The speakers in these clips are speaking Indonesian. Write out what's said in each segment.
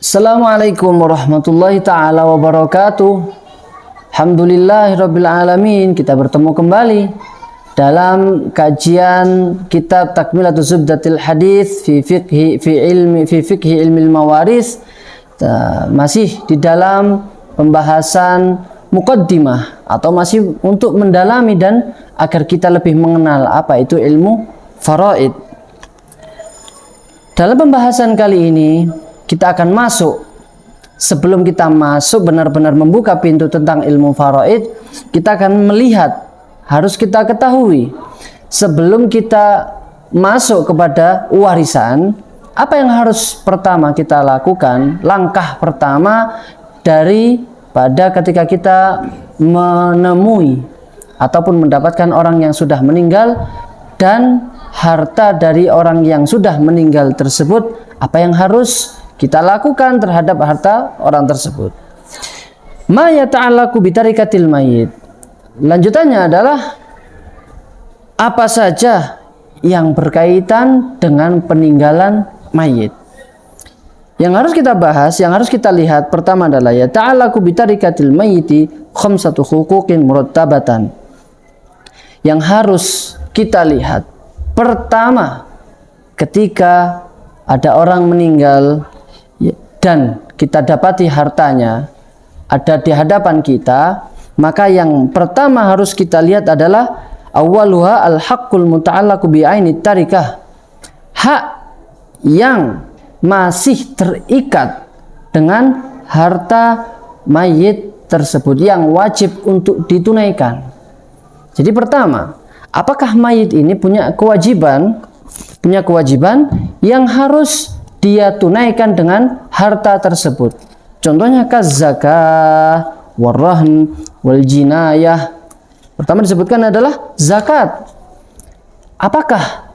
Assalamualaikum warahmatullahi ta'ala wabarakatuh. Alhamdulillahirabbil alamin. Kita bertemu kembali dalam kajian kitab Takmilatus Zubdatil Hadits fi fikhi ilmil mawaris. Masih di dalam pembahasan muqaddimah atau masih untuk mendalami dan agar kita lebih mengenal apa itu ilmu faraid. Dalam pembahasan kali ini kita akan masuk, sebelum kita masuk benar-benar membuka pintu tentang ilmu faraid, kita akan melihat, harus kita ketahui sebelum kita masuk kepada warisan, apa yang harus pertama kita lakukan. Langkah pertama daripada ketika kita menemui ataupun mendapatkan orang yang sudah meninggal dan harta dari orang yang sudah meninggal tersebut, apa yang harus kita lakukan terhadap harta orang tersebut. Ma yata'allaqu bitarikatil mayyit. Lanjutannya adalah apa saja yang berkaitan dengan peninggalan mayit. Yang harus kita bahas, yang harus kita lihat pertama adalah yata'allaqu bitarikatil mayyiti khamsatu huquqin murattabatan. Yang harus kita lihat pertama, ketika ada orang meninggal dan kita dapati hartanya ada di hadapan kita, maka yang pertama harus kita lihat adalah awwaluha al-haqqul muta'allaqu bi'aini tarikah. Hak yang masih terikat dengan harta mayit tersebut yang wajib untuk ditunaikan. Jadi pertama, apakah mayit ini punya kewajiban yang harus dia tunaikan dengan harta tersebut. Contohnya zakah, warahn, wal jinayah. Pertama disebutkan adalah zakat. Apakah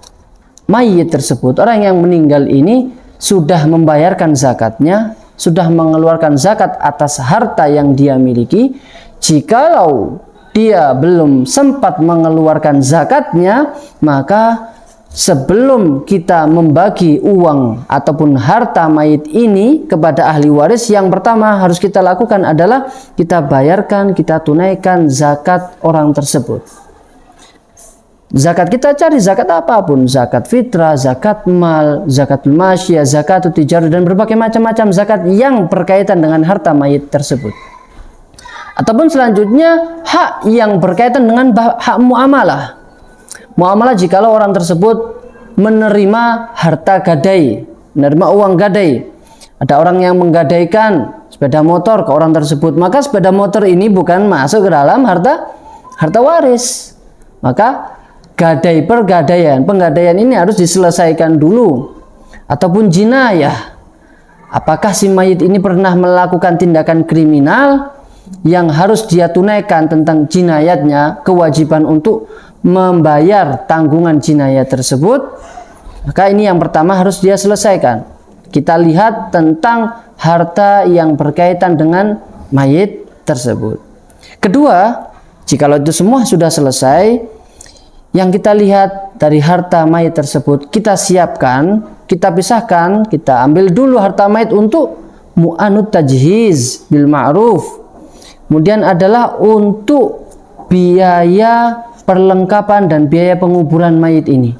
mayit tersebut, orang yang meninggal ini sudah membayarkan zakatnya, sudah mengeluarkan zakat atas harta yang dia miliki? Jikalau dia belum sempat mengeluarkan zakatnya, maka sebelum kita membagi uang ataupun harta mayit ini kepada ahli waris, yang pertama harus kita lakukan adalah kita bayarkan, kita tunaikan zakat orang tersebut. Zakat kita cari zakat apapun, zakat fitrah, zakat mal, zakatul masyiyah, zakatul tijarah, dan berbagai macam-macam zakat yang berkaitan dengan harta mayit tersebut. Ataupun selanjutnya hak yang berkaitan dengan hak muamalah. Muamalah jikalau orang tersebut menerima harta gadai, menerima uang gadai. Ada orang yang menggadaikan sepeda motor ke orang tersebut, maka sepeda motor ini bukan masuk ke dalam harta waris. Maka penggadaian ini harus diselesaikan dulu. Ataupun jinayah. Apakah si mayit ini pernah melakukan tindakan kriminal yang harus dia tunaikan tentang jinayatnya, kewajiban untuk membayar tanggungan jinayat tersebut, maka ini yang pertama harus dia selesaikan. Kita lihat tentang harta yang berkaitan dengan mayit tersebut. Kedua, jikalau itu semua sudah selesai, yang kita lihat dari harta mayit tersebut, kita siapkan, kita pisahkan, kita ambil dulu harta mayit untuk mu'anut tajhiz bil ma'ruf. Kemudian adalah untuk biaya perlengkapan dan biaya penguburan mayit ini,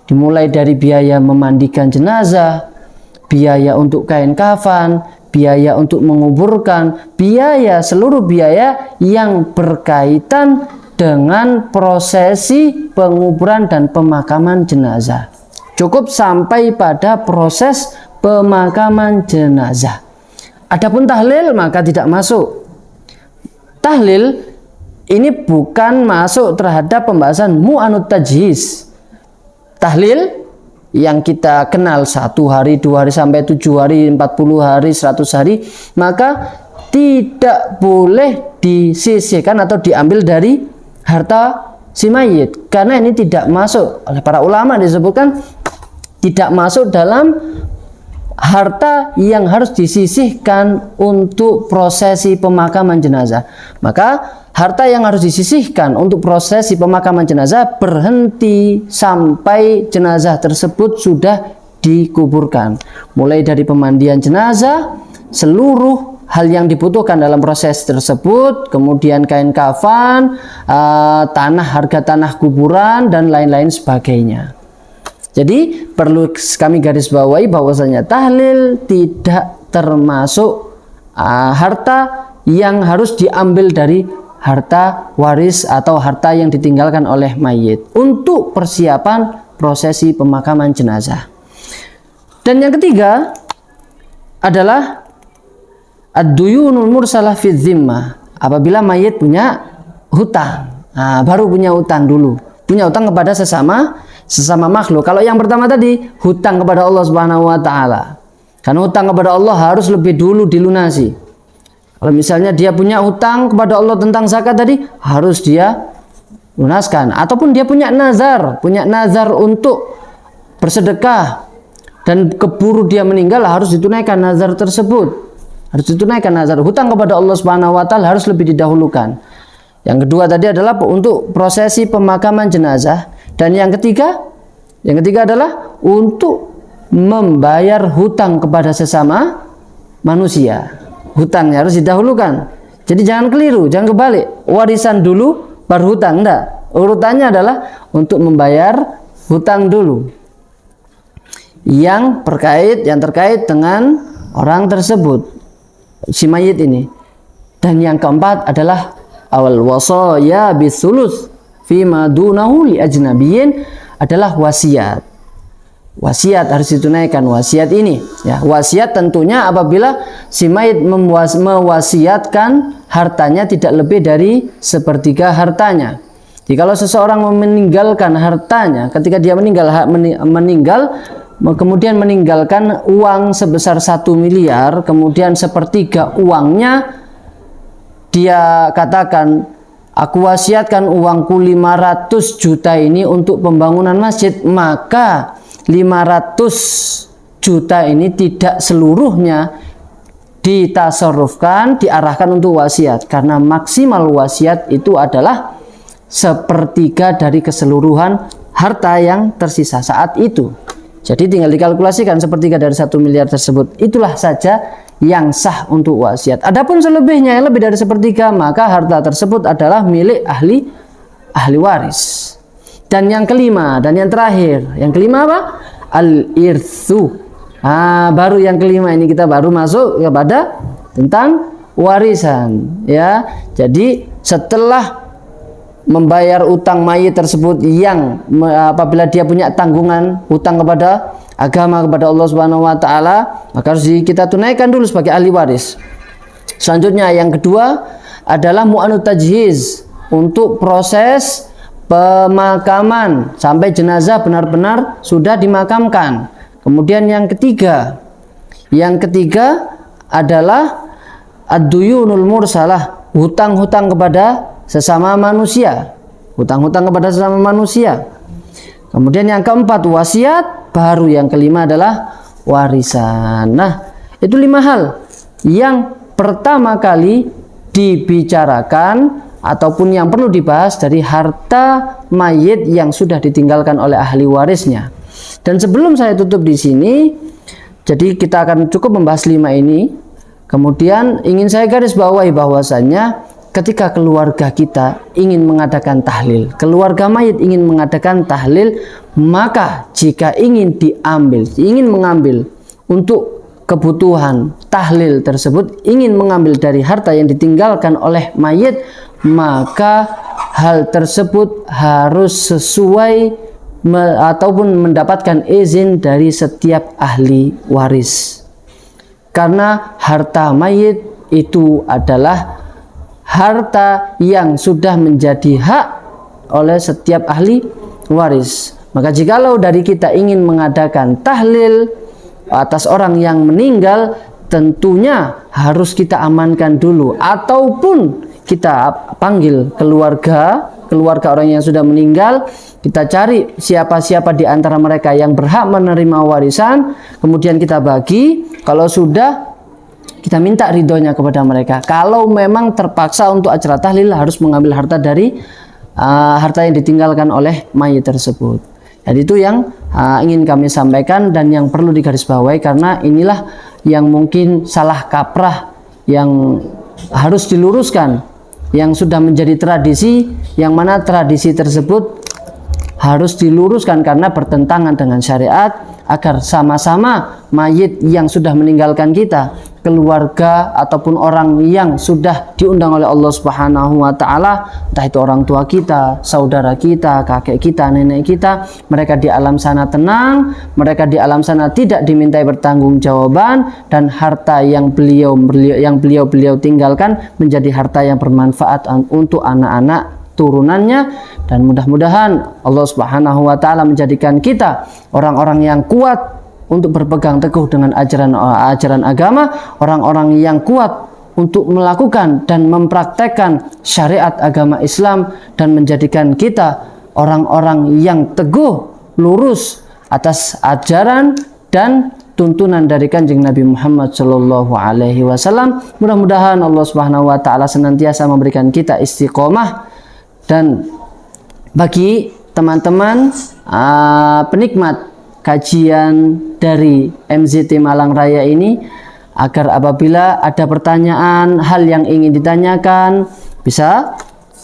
dimulai dari biaya memandikan jenazah, biaya untuk kain kafan, biaya untuk menguburkan, seluruh biaya yang berkaitan dengan prosesi penguburan dan pemakaman jenazah. Cukup sampai pada proses pemakaman jenazah. Adapun tahlil maka tidak masuk. Tahlil ini bukan masuk terhadap pembahasan mu'anut tajhiz. Tahlil yang kita kenal 1 hari, 2 hari, sampai 7 hari, 40 hari, 100 hari, maka tidak boleh disisihkan atau diambil dari harta si mayit, karena ini tidak masuk, oleh para ulama disebutkan tidak masuk dalam harta yang harus disisihkan untuk prosesi pemakaman jenazah. Maka harta yang harus disisihkan untuk prosesi pemakaman jenazah berhenti sampai jenazah tersebut sudah dikuburkan. Mulai dari pemandian jenazah, seluruh hal yang dibutuhkan dalam proses tersebut, kemudian kain kafan, harga tanah kuburan, dan lain-lain sebagainya. Jadi perlu kami garis bawahi bahwasanya tahlil tidak termasuk harta yang harus diambil dari harta waris atau harta yang ditinggalkan oleh mayit untuk persiapan prosesi pemakaman jenazah. Dan yang ketiga adalah ad-duyunul mursalah fi dzimmah. Apabila mayit punya hutang, baru punya hutang dulu, punya hutang kepada sesama makhluk. Kalau yang pertama tadi hutang kepada Allah Subhanahu wa taala. Karena hutang kepada Allah harus lebih dulu dilunasi. Kalau misalnya dia punya hutang kepada Allah tentang zakat tadi, harus dia lunaskan. Ataupun dia punya nazar untuk bersedekah dan keburu dia meninggal, harus ditunaikan nazar tersebut. Harus ditunaikan nazar. Hutang kepada Allah Subhanahu wa taala harus lebih didahulukan. Yang kedua tadi adalah untuk prosesi pemakaman jenazah, dan yang ketiga adalah untuk membayar hutang kepada sesama manusia. Hutangnya harus didahulukan. Jadi jangan keliru, jangan kebalik. Warisan dulu baru hutang, enggak. Urutannya adalah untuk membayar hutang dulu. Yang terkait dengan orang tersebut, si mayit ini. Dan yang keempat adalah awal wasaya bisulus fima dunahu li ajnabiyyin, adalah wasiat. Wasiat harus ditunaikan, wasiat ini ya. Wasiat tentunya apabila si mayit mewasiatkan hartanya tidak lebih dari sepertiga hartanya. Jadi kalau seseorang meninggalkan hartanya, ketika dia meninggal kemudian meninggalkan uang sebesar 1 miliar, kemudian sepertiga uangnya dia katakan, aku wasiatkan uangku 500 juta ini untuk pembangunan masjid, maka 500 juta ini tidak seluruhnya ditasarrufkan, diarahkan untuk wasiat, karena maksimal wasiat itu adalah sepertiga dari keseluruhan harta yang tersisa saat itu. Jadi tinggal dikalkulasikan sepertiga dari 1 miliar tersebut, itulah saja yang sah untuk wasiat. Adapun selebihnya yang lebih dari sepertiga, maka harta tersebut adalah milik ahli waris. Dan yang kelima dan yang terakhir, yang kelima apa? Al-irthu. Baru yang kelima ini kita baru masuk kepada tentang warisan ya. Jadi setelah membayar utang mayit tersebut yang apabila dia punya tanggungan hutang kepada agama, kepada Allah Subhanahu wa taala, maka harus kita tunaikan dulu sebagai ahli waris. Selanjutnya yang kedua adalah mu'anut tajhiz, untuk proses pemakaman sampai jenazah benar-benar sudah dimakamkan. Kemudian yang ketiga adalah ad-duyunul mursalah, hutang-hutang kepada sesama manusia, hutang-hutang kepada sesama manusia. Kemudian yang keempat wasiat, baru yang kelima adalah warisan. Nah, itu 5 hal yang pertama kali dibicarakan ataupun yang perlu dibahas dari harta mayit yang sudah ditinggalkan oleh ahli warisnya. Dan sebelum saya tutup di sini, jadi kita akan cukup membahas 5 ini. Kemudian ingin saya garis bawahi bahwasannya ketika keluarga kita ingin mengadakan tahlil, keluarga mayit ingin mengadakan tahlil, maka jika ingin mengambil untuk kebutuhan tahlil tersebut, ingin mengambil dari harta yang ditinggalkan oleh mayit, maka hal tersebut harus sesuai ataupun mendapatkan izin dari setiap ahli waris. Karena harta mayit itu adalah harta yang sudah menjadi hak oleh setiap ahli waris. Maka jikalau dari kita ingin mengadakan tahlil atas orang yang meninggal, tentunya harus kita amankan dulu, ataupun kita panggil keluarga orang yang sudah meninggal, kita cari siapa-siapa di antara mereka yang berhak menerima warisan, kemudian kita bagi. Kalau sudah kita minta ridhonya kepada mereka. Kalau memang terpaksa untuk acara tahlil harus mengambil harta dari harta yang ditinggalkan oleh mayit tersebut. Jadi itu yang ingin kami sampaikan dan yang perlu digarisbawahi, karena inilah yang mungkin salah kaprah yang harus diluruskan, yang sudah menjadi tradisi, yang mana tradisi tersebut harus diluruskan karena bertentangan dengan syariat, agar sama-sama mayit yang sudah meninggalkan kita, keluarga ataupun orang yang sudah diundang oleh Allah Subhanahu wa taala, entah itu orang tua kita, saudara kita, kakek kita, nenek kita, mereka di alam sana tenang, mereka di alam sana tidak dimintai pertanggungjawaban, dan harta yang beliau tinggalkan menjadi harta yang bermanfaat untuk anak-anak turunannya. Dan mudah-mudahan Allah Subhanahu wa taala menjadikan kita orang-orang yang kuat untuk berpegang teguh dengan ajaran agama, orang-orang yang kuat untuk melakukan dan mempraktekkan syariat agama Islam, dan menjadikan kita orang-orang yang teguh lurus atas ajaran dan tuntunan dari Kanjeng Nabi Muhammad Shallallahu Alaihi Wasallam. Mudah-mudahan Allah Subhanahu Wa Taala senantiasa memberikan kita istiqomah. Dan bagi teman-teman penikmat kajian dari MZT Malang Raya ini, agar apabila ada pertanyaan, hal yang ingin ditanyakan, bisa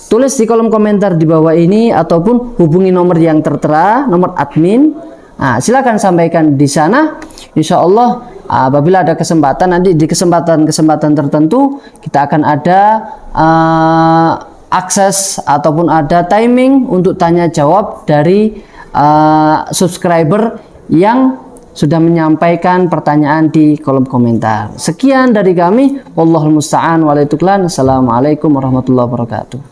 tulis di kolom komentar di bawah ini ataupun hubungi nomor yang tertera, nomor admin. Silakan sampaikan di sana. Insya Allah apabila ada kesempatan, nanti di kesempatan tertentu kita akan ada akses ataupun ada timing untuk tanya jawab dari subscriber yang sudah menyampaikan pertanyaan di kolom komentar. Sekian dari kami, wallahul musta'an, walaituqlan. Assalamualaikum warahmatullahi wabarakatuh.